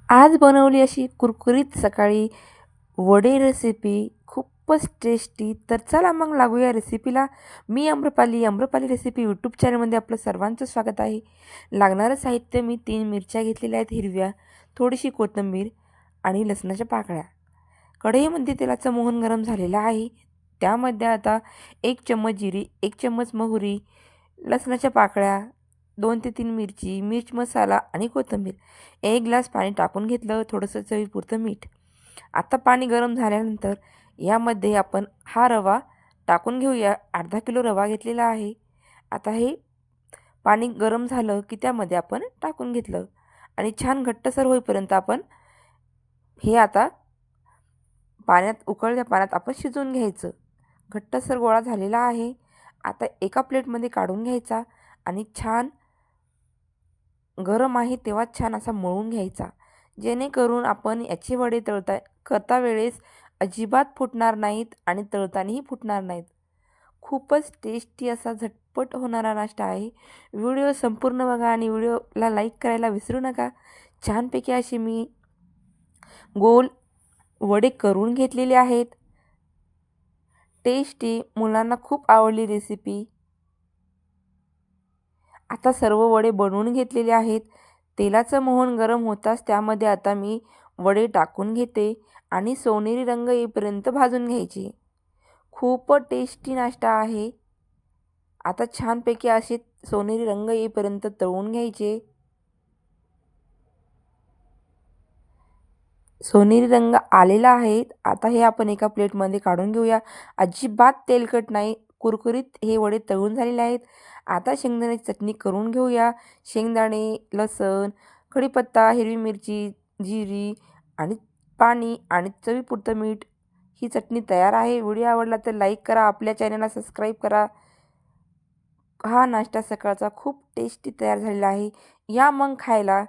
आज बनवली अशी कुरकुरीत सकाळी वडे रेसिपी खूपच टेस्टी. तर चला मग लागूया रेसिपीला. मी आम्रपाली रेसिपी यूट्यूब चॅनलमध्ये आपलं सर्वांचं स्वागत आहे. लागणारं साहित्य मी 3 मिरच्या घेतलेल्या आहेत हिरव्या, थोडीशी कोथिंबीर आणि लसणाच्या पाकळ्या. कढईमध्ये तेलाचं मोहन गरम झालेलं आहे. त्यामध्ये आता 1 चम्मच जिरी, 1 चम्मच मोहरी, लसणाच्या पाकळ्या, 2 ते 3 मिरची, मिर्च मसाला आणि कोथिंबीर. 1 ग्लास पाणी टाकून घेतलं, थोडंसं चवीपुरतं मीठ. आता पाणी गरम झाल्यानंतर यामध्ये आपण हा रवा टाकून घेऊया. अर्धा किलो रवा घेतलेला आहे. आता हे पाणी गरम झालं की त्यामध्ये आपण टाकून घेतलं आणि छान घट्टसर होईपर्यंत आपण हे आता उकळत्या पाण्यात आपण शिजवून घ्यायचं. घट्टसर गोळा झालेला आहे. आता एका प्लेटमध्ये काढून घ्यायचा आणि छान गरम आहे तेव्हा छान असा मळून घ्यायचा, जेणेकरून आपण याचे वडे करता वेळेस अजिबात फुटणार नाहीत आणि तळतानाही फुटणार नाहीत. खूपच टेस्टी असा झटपट होणारा नाश्ता आहे. व्हिडिओ संपूर्ण बघा आणि व्हिडिओला लाईक करायला विसरू नका. छानपैकी अशी मी गोल वडे करून घेतलेले आहेत. टेस्टी, मुलांना खूप आवडली रेसिपी. आता सर्व वडे बनवून घेतलेले आहेत. तेलाचं मोहन गरम होताच त्यामध्ये आता मी वडे टाकून घेते आणि सोनेरी रंग येईपर्यंत भाजून घ्यायचे. खूप टेस्टी नाश्ता आहे. आता छानपैकी असे सोनेरी रंग येईपर्यंत तळून घ्यायचे. सोनेरी रंग आलेला आहे. आता हे आपण एका प्लेटमध्ये काढून घेऊया. अजिबात तेलकट नाही, कुरकुरीत हे वडे तळून झालेले आहेत. आता शेंगदाण्याची चटणी करून घेऊया. शेंगदाणे, लसूण, कढीपत्ता, हिरवी मिरची, जिरी आणि पाणी आणि चवीपुरतं मीठ, ही चटणी तयार आहे. व्हिडिओ आवडला तर लाईक करा, आपल्या चॅनलला सबस्क्राईब करा. हा नाश्ता सकाळचा खूप टेस्टी तयार झालेला आहे. या मग खायला.